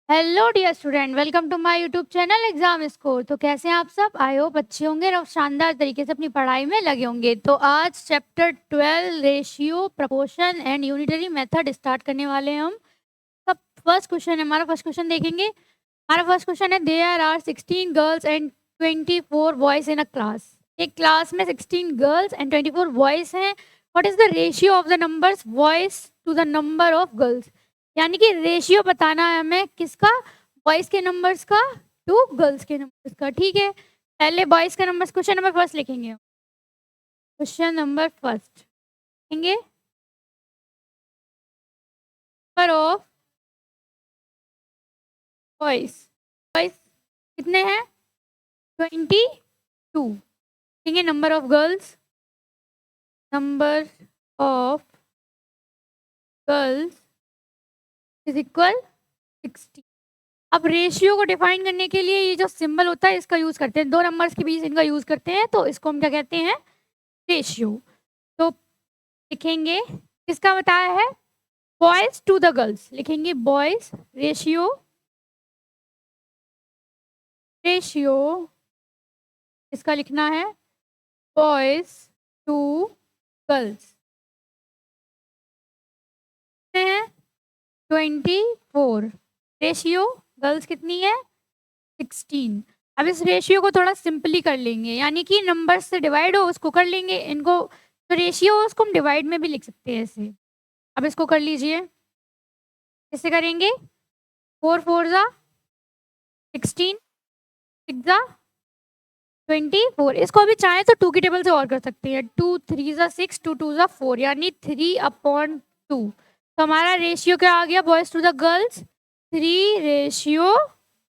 Hello dear student, welcome to my YouTube channel exam score. तो कैसे हैं आप सब? आई होप अच्छे होंगे और शानदार तरीके से अपनी पढ़ाई में लगे होंगे। तो आज chapter 12 ratio, proportion and unitary method start करने वाले हैं हम। सब फर्स्ट क्वेश्चन है हमारा। फर्स्ट क्वेश्चन देखेंगे। हमारा फर्स्ट क्वेश्चन है, there are 16 girls and 24 boys in a class. एक क्लास में 16 गर्ल्स एंड 24 बॉयज हैं। What is the ratio of the numbers boys to the number of girls? यानी कि रेशियो बताना है हमें किसका? बॉयज के नंबर्स का टू गर्ल्स के नंबर्स का। ठीक है, पहले बॉयज का नंबर, क्वेश्चन नंबर फर्स्ट लिखेंगे। क्वेश्चन नंबर फर्स्ट लिखेंगे, नंबर ऑफ बॉयज। बॉयज कितने हैं? 22। लिखेंगे number of girls, number of girls is equal 60। अब रेशियो को डिफाइन करने के लिए ये जो सिंबल होता है इसका यूज करते हैं, दो नंबर्स के बीच इनका यूज करते हैं, तो इसको हम क्या कहते हैं? रेशियो। तो लिखेंगे, किसका बताया है? Boys to the girls. लिखेंगे बॉयज रेशियो, रेशियो इसका लिखना है बॉयज टू गर्ल्स है 24। रेशियो गर्ल्स कितनी है? 16। अब इस रेशियो को थोड़ा सिंपली कर लेंगे, यानी कि नंबर से डिवाइड हो उसको कर लेंगे इनको। तो रेशियो उसको हम डिवाइड में भी लिख सकते हैं ऐसे। अब इसको कर लीजिए, कैसे करेंगे? 4 4 जा 16, 6 जा 24। इसको अभी चाहे तो 2 की टेबल से और कर सकते हैं। 2 3 जा 6, 2 2 जा 4, यानी 3/2। तो हमारा रेशियो क्या आ गया बॉयज टू द गर्ल्स? 3:2।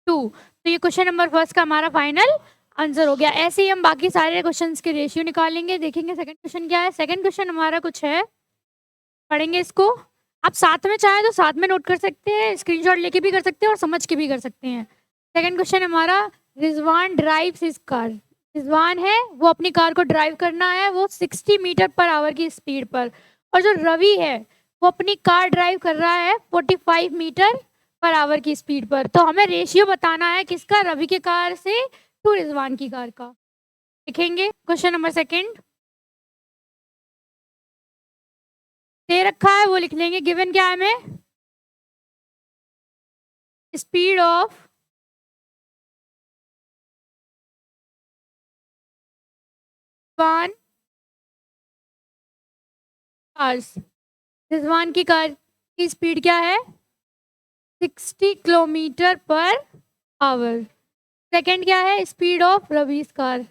तो ये क्वेश्चन नंबर फर्स्ट का हमारा फाइनल आंसर हो गया। ऐसे ही हम बाकी सारे क्वेश्चंस के रेशियो निकालेंगे। देखेंगे सेकंड क्वेश्चन क्या है। सेकंड क्वेश्चन हमारा कुछ है, पढ़ेंगे इसको। आप साथ में चाहे तो साथ में नोट कर सकते हैं, स्क्रीनशॉट लेके भी कर सकते हैं और समझ के भी कर सकते हैं। सेकंड क्वेश्चन हमारा, Rizwan drives his car. Rizwan है वो अपनी कार को ड्राइव करना है, वो 60 मीटर पर आवर की स्पीड पर। और जो रवि है वो अपनी कार ड्राइव कर रहा है 45 मीटर पर आवर की स्पीड पर। तो हमें रेशियो बताना है किसका? रवि की कार से टू रिजवान की कार का। लिखेंगे क्वेश्चन नंबर सेकंड, दे रखा है वो लिख लेंगे। गिवन क्या है हमें? Speed of Rizwan cars. Rizwan की कार की स्पीड क्या है? 60 किलोमीटर पर आवर। सेकंड क्या है? Speed of Ravi's car.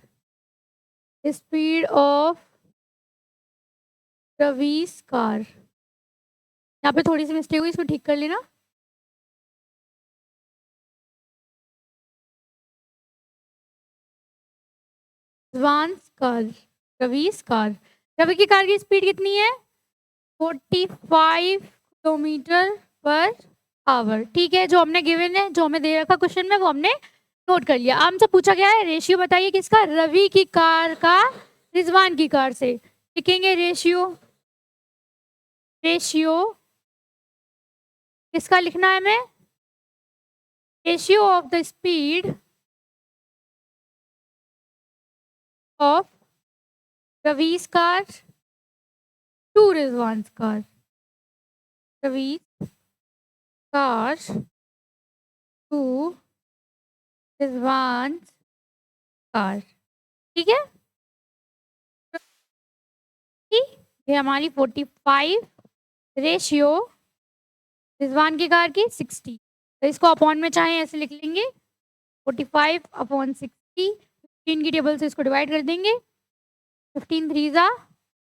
Speed of Ravi's car. यहाँ पे थोड़ी सी मिस्टेक हुई, इसको ठीक कर लेना। Rizwan's car, Ravi's car. रवि की कार की स्पीड कितनी है? 45 किलोमीटर पर आवर। ठीक है, जो हमने गिवन है, जो हमें दे रखा क्वेश्चन में, वो हमने नोट कर लिया। हमसे पूछा गया है रेशियो बताइए किसका? रवि की कार का रिजवान की कार से। लिखेंगे रेशियो, रेशियो किसका लिखना है हमें? Ratio of the speed of Ravi's car to Rizwan car. Ravi's car to Rizwan car. ठीक है, ये हमारी 45 रेशियो रिजवान की कार की 60। तो इसको अपॉन में चाहे ऐसे लिख लेंगे, 45/60। 15 की टेबल से इसको डिवाइड कर देंगे। 15 3 जा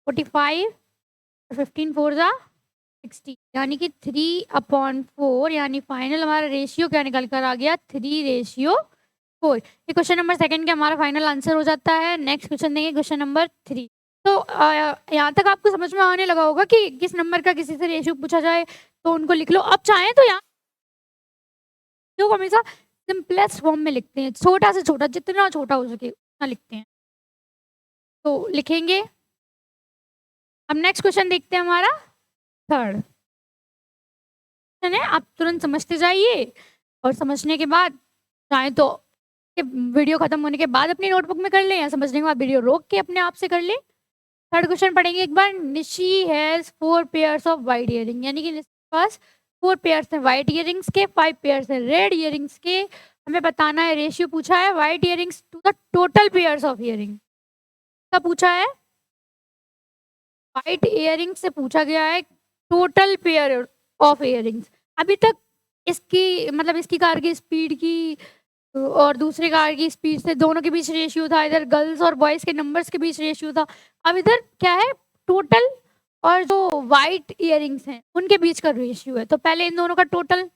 45, 15 4 जा 60, यानी कि 3/4। यानी फाइनल हमारा रेशियो क्या निकल कर आ गया? 3:4। ये क्वेश्चन नंबर सेकंड का हमारा फाइनल आंसर हो जाता है। नेक्स्ट क्वेश्चन देंगे, क्वेश्चन नंबर 3। तो यहाँ तक आपको समझ में आने लगा होगा कि किस नंबर का किसी से रेशियो पूछा जाए तो उनको लिख लो। अब चाहें तो यहाँ जो हमेशा सिंपलेस्ट फॉर्म में लिखते हैं, छोटा से छोटा, जितना छोटा हो सके उतना लिखते हैं। तो लिखेंगे। अब नेक्स्ट क्वेश्चन देखते हैं हमारा थर्ड क्वेश्चन है, आप तुरंत समझते जाइए और समझने के बाद चाहे तो वीडियो खत्म होने के बाद अपनी नोटबुक में कर लें, या समझने के बाद वीडियो रोक के अपने आप से कर लें। थर्ड क्वेश्चन पढ़ेंगे एक बार। Nishi has 4 pairs of white earring, यानी कि निशी के पास 4 पेयर्स हैं वाइट इयरिंग्स के, 5 पेयर्स हैं रेड इयरिंग्स के। हमें बताना है, रेशियो पूछा है white earrings to the total pairs of earring का पूछा है। वाइट इयरिंग से पूछा गया है टोटल पेयर ऑफ इयरिंग्स। अभी तक इसकी मतलब इसकी कार की स्पीड की और दूसरे कार की स्पीड से दोनों के बीच रेशियो था, इधर गर्ल्स और बॉयज के नंबर्स के बीच रेशियो था। अब इधर क्या है, टोटल और जो वाइट इयरिंग्स हैं उनके बीच का रेशियो है। तो पहले इन दोनों का टोटल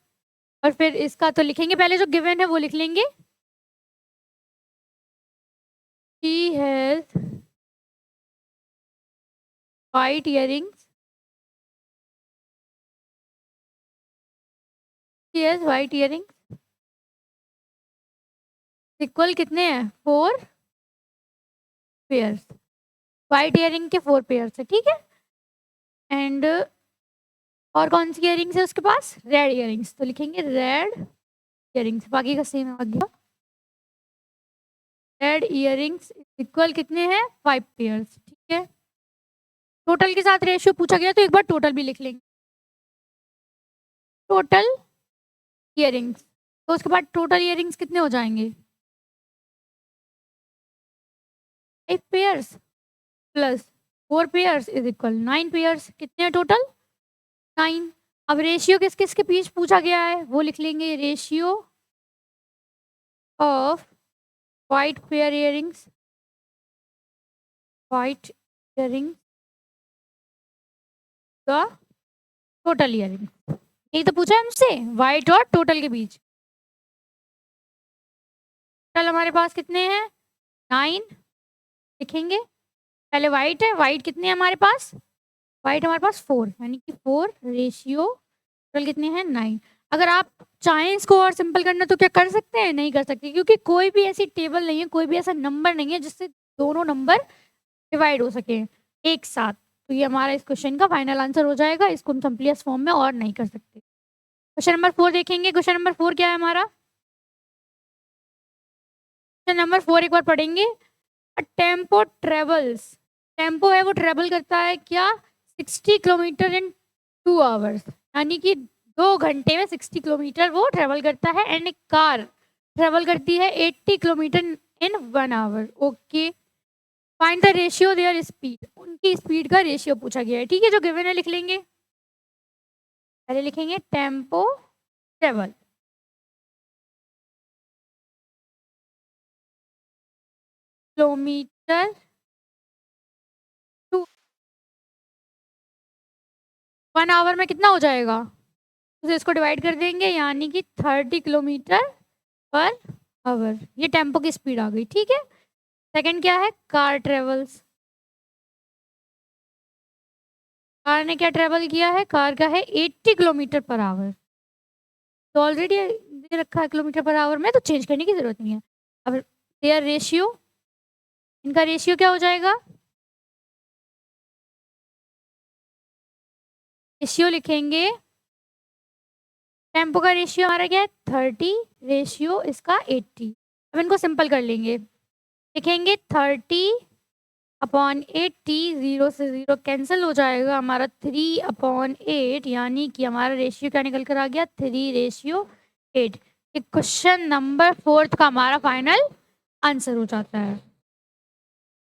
और फिर इसका तो लिखेंगे, पहले जो गिवन है वो लिख लेंगे। She has white earrings. She has white earrings. Equal कितने हैं, 4 पेयर्स। वाइट इयरिंग के 4 पेयर्स है, ठीक है। एंड और कौन सी इयरिंग्स है उसके पास, रेड इयरिंग्स, तो लिखेंगे रेड इयरिंग्स। बाकी का सेम आ गया। रेड इयरिंग्स इक्वल कितने हैं, 5 पेयर्स, ठीक है। टोटल के साथ रेशियो पूछा गया तो एक बार टोटल भी लिख लेंगे। टोटल इयरिंग्स, तो उसके बाद टोटल इयरिंग्स कितने हो जाएंगे, 5 pairs plus 4 pairs is equal 9 pairs. कितने हैं टोटल, 9। अब रेशियो किस किस के बीच पूछा गया है वो लिख लेंगे। Ratio of white pair earrings, white earrings का टोटल इयरिंग्स। यही तो पूछा है हमसे, वाइट और टोटल के बीच। टोटल हमारे पास कितने हैं, 9 लिखेंगे। पहले वाइट है, वाइट कितने हैं हमारे पास, वाइट हमारे पास 4, यानी कि 4 रेशियो टोटल कितने हैं, 9। अगर आप चाहें इसको और सिंपल करना तो क्या कर सकते हैं, नहीं कर सकते, क्योंकि कोई भी ऐसी टेबल नहीं है, कोई भी ऐसा नंबर नहीं है जिससे दोनों नंबर डिवाइड हो सके एक साथ। तो ये हमारा इस क्वेश्चन का फाइनल आंसर हो जाएगा। इसको हम सिंपलेस्ट फॉर्म में और नहीं कर सकते। क्वेश्चन नंबर 4 देखेंगे। क्वेश्चन नंबर 4 क्या है हमारा, क्वेश्चन नंबर 4 एक बार पढ़ेंगे। टेम्पो ट्रेवल्स, टेम्पो है वो ट्रेवल करता है क्या, 60 किलोमीटर इन 2 आवर्स, यानी कि 2 घंटे में 60 किलोमीटर वो ट्रेवल करता है। एंड कार ट्रेवल करती है 80 kilometre in 1 hour. Okay, find the ratio their speed, उनकी स्पीड का रेशियो पूछा गया है, ठीक है। जो गिवन है लिख लेंगे। पहले लिखेंगे tempo travel, kilometre to 1 hour में कितना हो जाएगा, तो इसको डिवाइड कर देंगे, यानी कि 30 किलोमीटर पर आवर। ये टेम्पो की स्पीड आ गई, ठीक है। सेकंड क्या है, कार ट्रेवल्स, कार ने क्या ट्रेवल किया है, कार का है 80 किलोमीटर पर आवर। तो ऑलरेडी दे रखा है किलोमीटर पर आवर में, तो चेंज करने की जरूरत नहीं है। अब देयर रेशियो, इनका रेशियो क्या हो जाएगा, रेशियो लिखेंगे। टेम्पो का रेशियो हमारा क्या है 30, रेशियो इसका 80। अब इनको सिंपल कर लेंगे, लिखेंगे 30/80, 0 से 0 कैंसिल हो जाएगा, हमारा 3/8, यानी कि हमारा रेशियो क्या निकल कर आ गया, 3:8। क्वेश्चन नंबर 4 का हमारा फाइनल आंसर हो जाता है।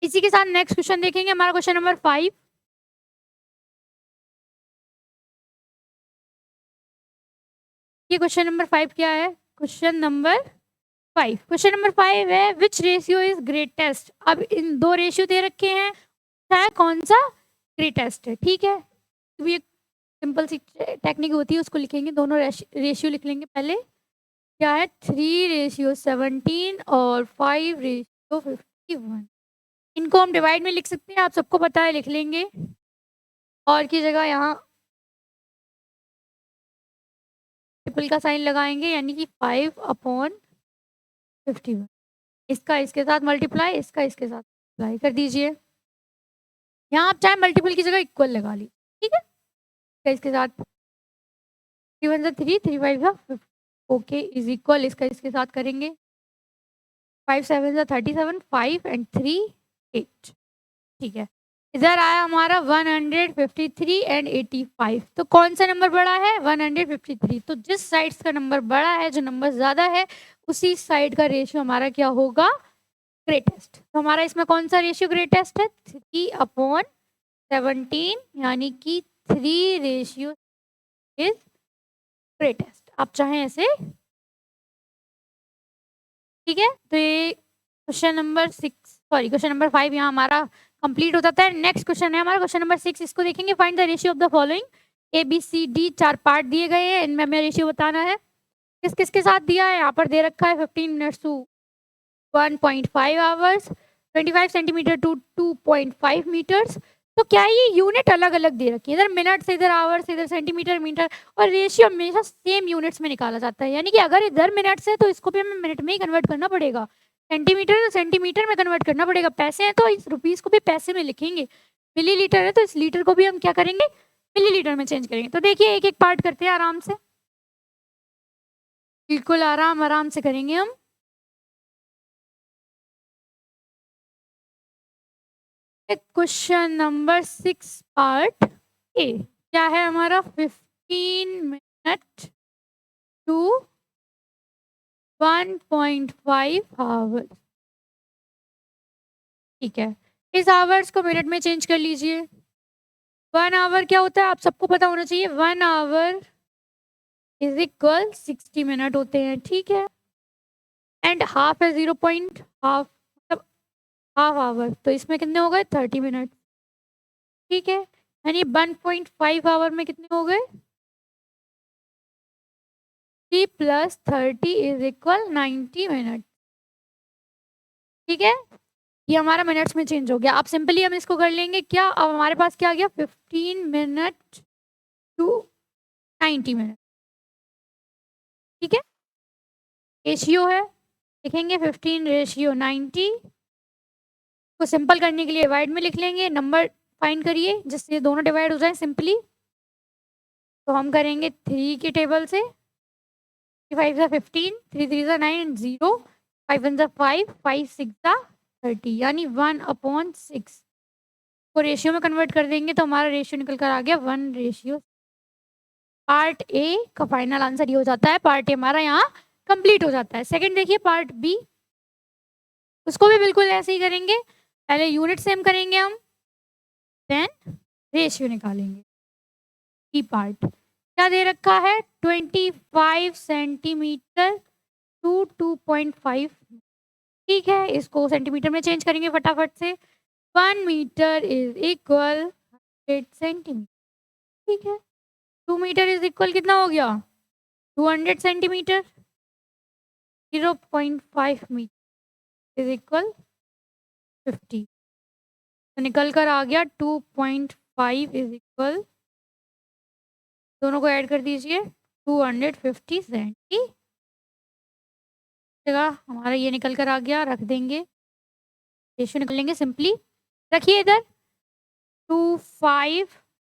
इसी के साथ नेक्स्ट क्वेश्चन देखेंगे, हमारा क्वेश्चन नंबर 5। ये क्वेश्चन नंबर 5 क्या है, क्वेश्चन नंबर 5, क्वेश्चन नंबर 5 है विच रेशियो इज ग्रेटेस्ट। अब इन 2 रेशियो दे रखे हैं, चाहे कौन सा ग्रेटेस्ट है, ठीक है। तो ये सिंपल सी टेक्निक होती है, उसको लिखेंगे, दोनों रेशियो लिख लेंगे। पहले क्या है, 3:17 और 5:51। इनको हम डिवाइड में लिख सकते हैं, आप सबको पता है, लिख लेंगे। और की जगह यहाँ ट्रिपल का साइन लगाएंगे, यानी कि 5/51। इसका इसके साथ मल्टीप्लाई, इसका इसके साथ मल्टीप्लाई कर दीजिए। यहाँ आप चाहे मल्टीपल की जगह इक्वल लगा ली, ठीक है। इसके साथ 3 1 3, 3 5 50। ओके इज इक्वल इसका इसके साथ करेंगे 5 7 जा 37 5 एंड 3 8 ठीक है। इधर आया हमारा 153 एंड 85 तो कौन सा नंबर बड़ा है 153 तो जिस साइड्स का नंबर बड़ा है जो नंबर ज्यादा है उसी साइड का रेशियो हमारा क्या होगा ग्रेटेस्ट। तो हमारा इसमें कौन सा रेशियो ग्रेटेस्ट है 3/17 यानी कि 3 रेशियो इज ग्रेटेस्ट। आप चाहें ऐसे ठीक है। तो ये क्वेश्चन नंबर 5 यहाँ हमारा कंप्लीट हो जाता है। नेक्स्ट क्वेश्चन है हमारा क्वेश्चन नंबर 6 इसको देखेंगे। Find the ratio of the following ABCD 4 part दिए गए हैं इनमें हमें रेशियो बताना है। किस किस के साथ दिया है यहाँ पर दे रखा है 15 minutes to 1.5 hours 25 centimetre to 2.5 metres. तो क्या ये यूनिट अलग अलग दे रखी है इधर मिनट्स इधर आवर्स इधर सेंटीमीटर मीटर और रेशियो हमेशा सेम यूनिट्स में निकाला जाता है यानी कि अगर इधर मिनट्स है तो इसको भी हमें मिनट में ही कन्वर्ट करना पड़ेगा सेंटीमीटर तो सेंटीमीटर में कन्वर्ट करना पड़ेगा पैसे हैं तो इस रुपीस को भी पैसे में लिखेंगे मिलीलीटर है तो इस लीटर को भी हम क्या करेंगे मिलीलीटर में चेंज करेंगे। तो देखिए एक एक पार्ट करते हैं आराम से बिल्कुल आराम से करेंगे हम। क्वेश्चन नंबर 6 पार्ट ए क्या है हमारा 15 मिनट टू 1.5 आवर्स ठीक है। इस आवर्स को मिनट में चेंज कर लीजिए 1 आवर क्या होता है आप सबको पता होना चाहिए 1 आवर इज इक्वल 60 मिनट होते हैं ठीक है। एंड हाफ है 0.5 मतलब हाफ आवर तो इसमें कितने हो गए 30 मिनट ठीक है। यानी 1.5 आवर में कितने हो गए 3 + 30 इज इक्वल 90 मिनट ठीक है। ये हमारा मिनट्स में चेंज हो गया। आप सिंपली हम इसको कर लेंगे क्या अब हमारे पास क्या आ गया 15 मिनट टू 90 मिनट ठीक है। रेशियो है लिखेंगे 15 रेशियो 90 को सिंपल करने के लिए डिवाइड में लिख लेंगे नंबर फाइंड करिए जिससे दोनों डिवाइड हो जाए सिंपली। तो हम करेंगे 3 के टेबल से 5 ज़ा 15 3 3 ज़ा 9 0 5 1 ज़ा 5 5 6 ज़ा 30 यानी 1/6 को रेशियो में कन्वर्ट कर देंगे तो हमारा रेशियो निकल कर आ गया 1 रेशियो। पार्ट ए का फाइनल आंसर ये हो जाता है। पार्ट ए हमारा यहाँ कंप्लीट हो जाता है। सेकंड देखिए पार्ट बी उसको भी बिल्कुल ऐसे ही करेंगे पहले यूनिट सेम करेंगे हम देन रेशियो निकालेंगे। बी पार्ट क्या दे रखा है 25 सेंटीमीटर टू 2.5 ठीक है। इसको सेंटीमीटर में चेंज करेंगे फटाफट से 1 मीटर इज इक्वल 100 सेंटीमीटर ठीक है। 2 मीटर इज इक्वल कितना हो गया 200 सेंटीमीटर 0.5 मीटर इज इक्वल 50 तो निकल कर आ गया 2.5 इज इक्वल दोनों को ऐड कर दीजिए 250 सेंटी जगह हमारा ये निकल कर आ गया रख देंगे रेशियो निकल लेंगे सिंपली रखिए इधर 25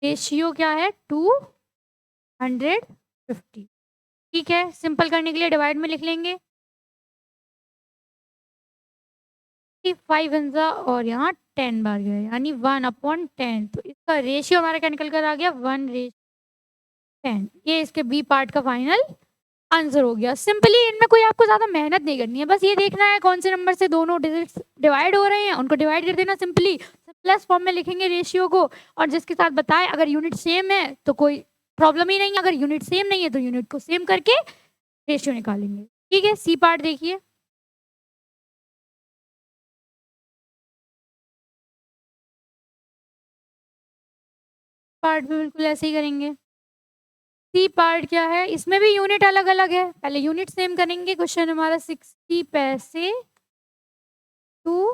रेशियो क्या है 250 ठीक है। सिंपल करने के लिए डिवाइड में लिख लेंगे 5 ज़ा और यहाँ 10 बार गया यानी 1/10 तो इसका रेशियो हमारा क्या निकल कर आ गया 1/10 ये इसके बी पार्ट का फाइनल आंसर हो गया। सिंपली इनमें कोई आपको ज़्यादा मेहनत नहीं करनी है बस ये देखना है कौन से नंबर से दोनों डिजिट्स डिवाइड हो रहे हैं उनको डिवाइड कर देना सिंपली प्लस फॉर्म में लिखेंगे रेशियो को और जिसके साथ बताए अगर यूनिट सेम है तो कोई प्रॉब्लम ही नहीं है अगर यूनिट सेम नहीं है तो यूनिट को सेम करके रेशियो निकालेंगे ठीक है। सी पार्ट देखिए पार्ट भी बिल्कुल ऐसे ही करेंगे। सी पार्ट क्या है इसमें भी यूनिट अलग अलग है पहले यूनिट सेम करेंगे। क्वेश्चन हमारा 60 पैसे टू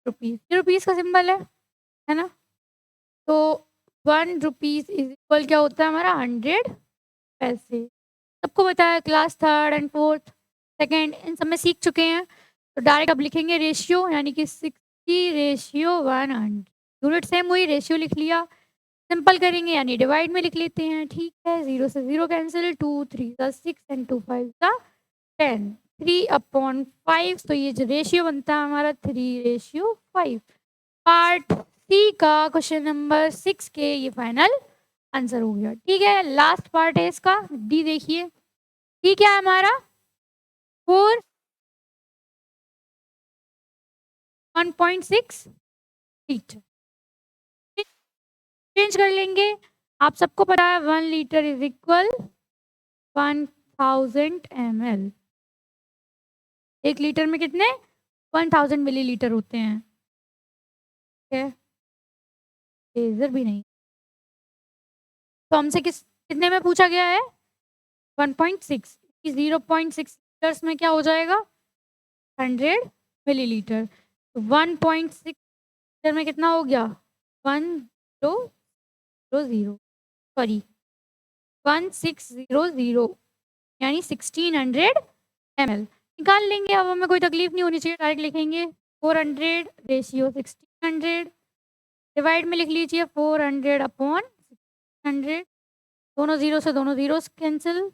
रुपीज रुपीज का सिंबल है ना। तो 1 रुपीज इज इक्वल क्या होता है हमारा 100 पैसे सबको बताया class 3rd and 4th 2nd इन सब में सीख चुके हैं। तो डायरेक्ट अब लिखेंगे रेशियो यानी कि 60 रेशियो 100 यूनिट सेम हुई रेशियो लिख लिया सिंपल करेंगे यानी डिवाइड में लिख लेते हैं, ठीक है। 0 से 0 कैंसिल, 2 3 ज़ा 6 एंड 2 5 ज़ा 10, 3/5। तो ये जो रेशियो बनता है हमारा 3:5। पार्ट सी का क्वेश्चन नंबर 6 के ये फाइनल आंसर हो गया, ठीक है। लास्ट पार्ट है इसका, डी देखिए। डी क्या है हमारा? 4 1.6 लीटर। चेंज कर लेंगे। आप सबको पता है 1 litre is equal 1000 ml। 1 litre में कितने 1000 मिलीलीटर होते हैं, ठीक है। लेजर भी नहीं। तो हमसे कितने में पूछा गया है? 1.6। 0.6 लीटर्स में क्या हो जाएगा? 100 मिलीलीटर। तो 1.6 लीटर में कितना हो गया? 1600, सॉरी 1600 यानी 1600 ml निकाल लेंगे। अब हमें कोई तकलीफ नहीं होनी चाहिए, डायरेक्ट लिखेंगे 400 रेशियो 1600, डिवाइड में लिख लीजिए 400/600। दोनों जीरो से दोनों जीरो कैंसिल,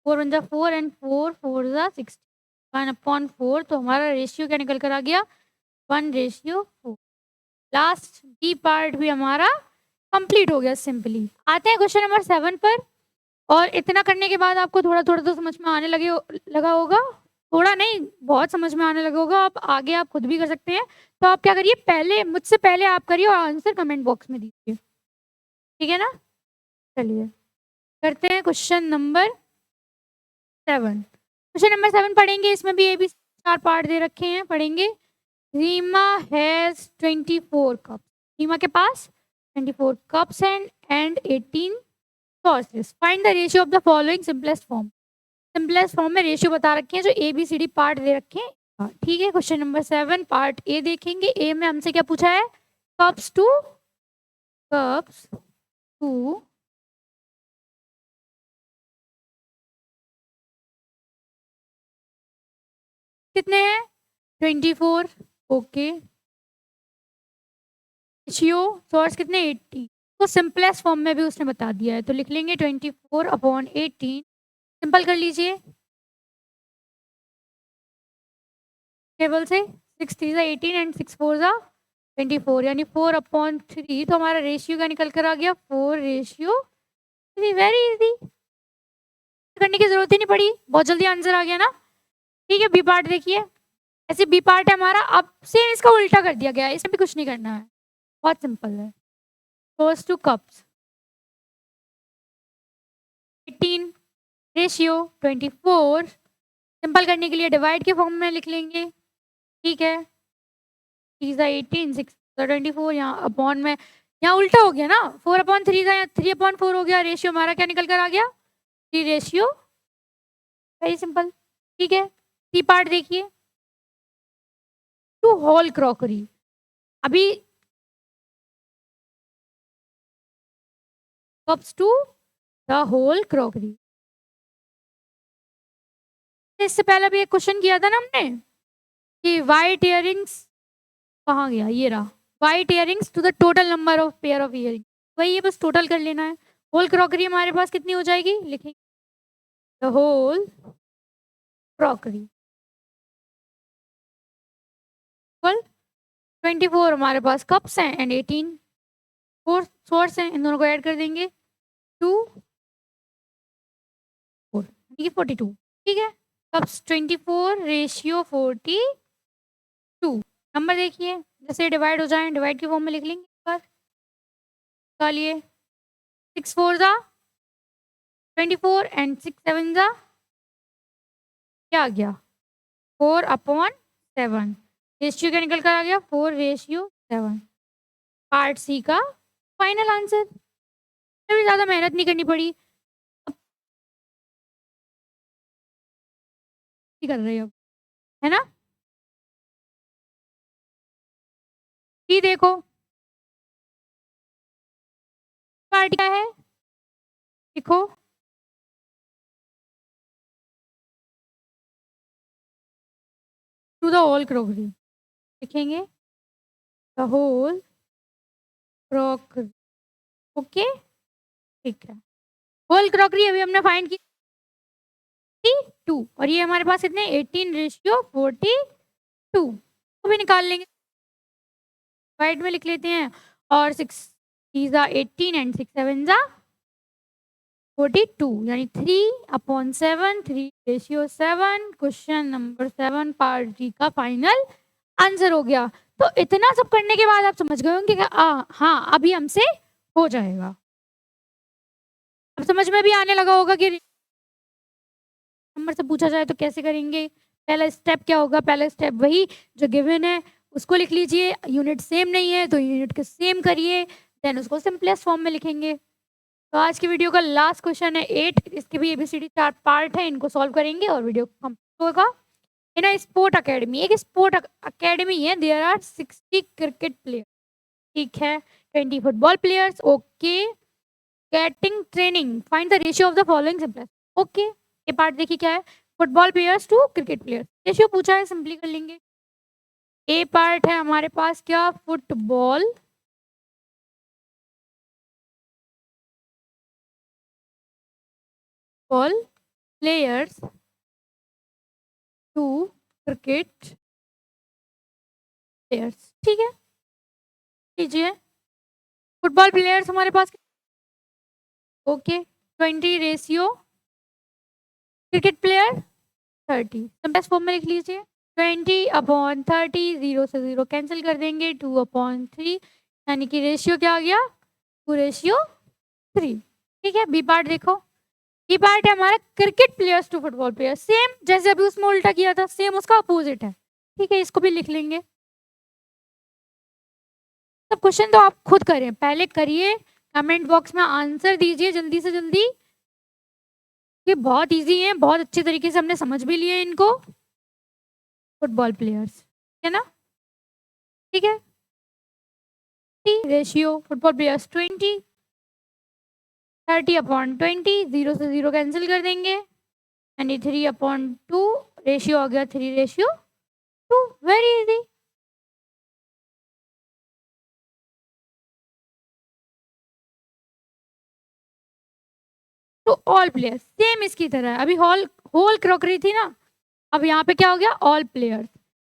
4 1 4 एंड 4 4 16, 1/4। तो हमारा रेशियो क्या निकल कर आ गया? 1:4। लास्ट डी पार्ट भी हमारा कंप्लीट हो गया सिंपली। आते हैं क्वेश्चन नंबर 7 पर। और इतना करने के बाद आपको थोड़ा थोड़ा तो समझ में आने लगा होगा, थोड़ा नहीं बहुत समझ में आने लगा होगा। आप आगे आप खुद भी कर सकते हैं। तो आप क्या करिए, पहले मुझसे पहले आप करिए और आंसर कमेंट बॉक्स में दीजिए, ठीक है ना। चलिए करते हैं क्वेश्चन नंबर 7। क्वेश्चन नंबर 7 पढ़ेंगे। इसमें भी ए बी 4 पार्ट दे रखे हैं, पढ़ेंगे। Reema has 24 cup. रीमा के पास 24 कप्स एंड 18 सॉसेस। Find the ratio of the following simplest form. Simplest form में रेशियो बता रखे हैं, जो A B C D part दे रखे हैं, ठीक है। क्वेश्चन नंबर 7 पार्ट ए देखेंगे। ए में हमसे क्या पूछा है? कप्स टू कितने हैं? 24, ओके। रेशियो सोर्स कितने? 80। तो सिंपलेस्ट फॉर्म में भी उसने बता दिया है, तो लिख लेंगे 24/18। सिंपल कर लीजिए टेबल से। 6 3 18 एंड 6 4 24 यानी 4/3। तो हमारा रेशियो का निकल कर आ गया 4:3। वेरी इजी, करने की जरूरत ही नहीं पड़ी, बहुत जल्दी आंसर आ गया ना, ठीक है। बी पार्ट देखिए, ऐसे बी पार्ट है हमारा। अब सेम इसका उल्टा कर दिया गया है, इसमें भी कुछ नहीं करना है, बहुत सिंपल है। Goes two cups 18, ratio 24। Simple करने के लिए डिवाइड के फॉर्म में लिख लेंगे, ठीक है। 3 6 24, यहाँ अपॉन में, यहाँ उल्टा हो गया ना, 4/3 था, यहाँ 3/4 हो गया। रेशियो हमारा क्या निकल कर आ गया? 3 रेशियो, वेरी सिंपल, ठीक है। सी पार्ट देखिए, टू होल क्रॉकरी। अभी cups to the whole crockery. इससे पहले भी एक क्वेश्चन किया था ना हमने कि वाइट इयरिंग्स कहाँ गया, ये रहा। White earrings to the total number of pair of earring, वही है, बस टोटल कर लेना है। होल क्रॉकरी हमारे पास कितनी हो जाएगी, लिखेंगे द होल क्रॉकरी 24 हमारे पास कप्स हैं एंड 18 फोर सोर्स हैं, इन दोनों को ऐड कर देंगे 2 4 यानी 42, ठीक है। Cups 24 ratio 42। नंबर देखिए जैसे डिवाइड हो जाए, डिवाइड के फॉर्म में लिख लेंगे एक बार, निकालिए। 6 4 24 एंड 6 7 क्या आ गया? 4/7। रेशियो क्या निकल कर आ गया? 4:7। पार्ट सी का फाइनल आंसर। भी ज़्यादा मेहनत नहीं करनी पड़ी, कर रहे हो, है ना। ये देखो पार्ट क्या है, देखो टू द होल क्रॉकरी, लिखेंगे द होल क्रॉकरी ओके, ठीक है। होल क्रॉकरी अभी हमने फाइंड की 2 और ये हमारे पास कितने 18:42 वो भी निकाल लेंगे, वाइट में लिख लेते हैं और 6 3 18 एंड 6 7 42 यानी 3/7 3:7 क्वेश्चन नंबर 7 पार्ट डी का फाइनल आंसर हो गया। तो इतना सब करने के बाद आप समझ गए होंगे कि हाँ अभी हमसे हो जाएगा। अब समझ में भी आने लगा होगा कि नंबर से पूछा जाए तो कैसे करेंगे। पहला स्टेप क्या होगा, पहला स्टेप वही जो गिवन है उसको लिख लीजिए, यूनिट सेम नहीं है तो यूनिट के सेम करिए, देन उसको सिंपलेस्ट फॉर्म में लिखेंगे। तो आज की वीडियो का लास्ट क्वेश्चन है 8, इसके भी ABCD 4 पार्ट है, इनको सॉल्व करेंगे और वीडियो कंप्लीट होगा। इन अ स्पोर्ट अकेडमी, एक स्पोर्ट अकेडमी है, देयर आर 60 क्रिकेट प्लेयर, ठीक है, 20 football players, okay, getting training, find the ratio of the following simplest. Okay, ये पार्ट देखिए क्या है, football players to cricket players, ratio पूछा है, सिंपली कर लेंगे। ए पार्ट है हमारे पास क्या, football players to cricket players, ठीक है, लीजिए फुटबॉल प्लेयर्स हमारे पास okay 20 ratio cricket player 30, simplest form में लिख लीजिए 20/30, 0 से 0 कैंसिल कर देंगे, 2/3 यानी कि रेशियो क्या आ गया 2:3, ठीक है। बी पार्ट देखो, बी पार्ट है हमारा cricket players to football players, same जैसे अभी उसमें उल्टा किया था सेम उसका अपोजिट है, ठीक है, इसको भी लिख लेंगे। सब क्वेश्चन तो आप खुद करें, पहले करिए, कमेंट बॉक्स में आंसर दीजिए जल्दी से जल्दी, ये बहुत इजी है, बहुत अच्छे तरीके से हमने समझ भी लिए इनको, फुटबॉल प्लेयर्स है ना, ठीक है। रेशियो फुटबॉल प्लेयर्स 20, 30/20, 0 से 0 कैंसिल कर देंगे यानी 3/2, रेशियो आ गया 3:2, वेरी इजी। तो ऑल प्लेयर्स सेम इसकी तरह, अभी होल क्रॉकरी थी ना, अब यहाँ पे क्या हो गया ऑल प्लेयर्स,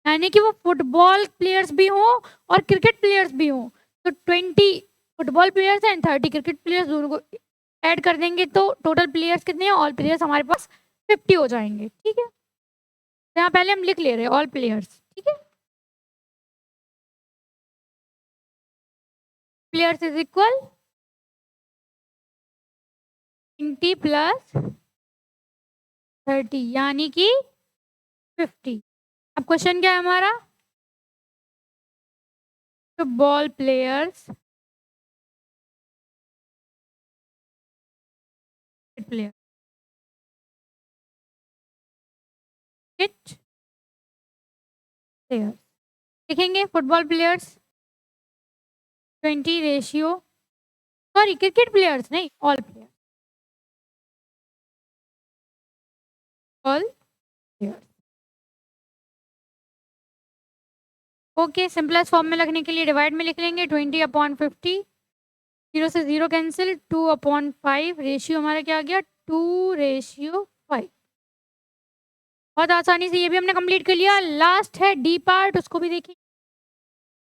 यानी कि वो फुटबॉल प्लेयर्स भी हों और क्रिकेट प्लेयर्स भी हों, तो 20 football players and 30 cricket players दोनों को ऐड कर देंगे तो टोटल प्लेयर्स कितने हैं, ऑल प्लेयर्स हमारे पास 50 हो जाएंगे, ठीक है। तो यहाँ पहले हम लिख ले रहे हैं ऑल प्लेयर्स, ठीक है, प्लेयर्स इज इक्वल 20 + 30 यानी कि 50। अब क्वेश्चन क्या है हमारा, फुटबॉल प्लेयर्स प्लेयर प्लेयर्स लिखेंगे, football players 20 ratio, sorry cricket players नहीं, all players, all players, okay. Simplest form में लिखने के लिए डिवाइड में लिख लेंगे 20/50, 0 से 0 कैंसिल, 2/5, रेशियो हमारा क्या आ गया 2:5। बहुत आसानी से ये भी हमने कंप्लीट कर लिया। लास्ट है डी पार्ट, उसको भी देखिए।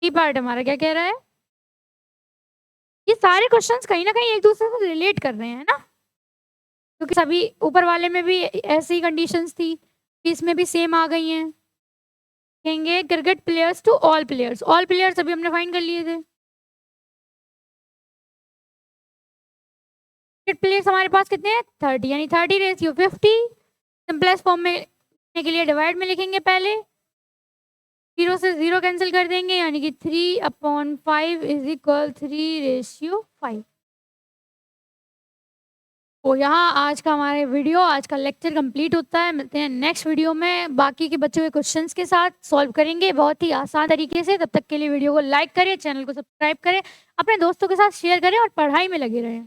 डी पार्ट हमारा क्या कह रहा है, ये सारे क्वेश्चंस कहीं ना कहीं एक दूसरे से रिलेट कर रहे हैं ना, क्योंकि सभी ऊपर वाले में भी ऐसी कंडीशंस थी, इसमें भी सेम आ गई हैं। कहेंगे cricket players to all players अभी हमने फाइंड कर लिए थे। क्रिकेट प्लेयर्स हमारे पास कितने हैं 30, यानी 30 रेशियो 50, सिंपलेस्ट फॉर्म में लिखने के लिए डिवाइड में लिखेंगे पहले, 0 से 0 कैंसिल कर देंगे यानी कि 3/5 इज इक्वल 3:5। तो यहाँ आज का हमारे वीडियो, आज का लेक्चर कंप्लीट होता है। मिलते हैं नेक्स्ट वीडियो में बाकी के बचे हुए क्वेश्चंस के साथ, सॉल्व करेंगे बहुत ही आसान तरीके से। तब तक के लिए वीडियो को लाइक करें, चैनल को सब्सक्राइब करें, अपने दोस्तों के साथ शेयर करें और पढ़ाई में लगे रहें।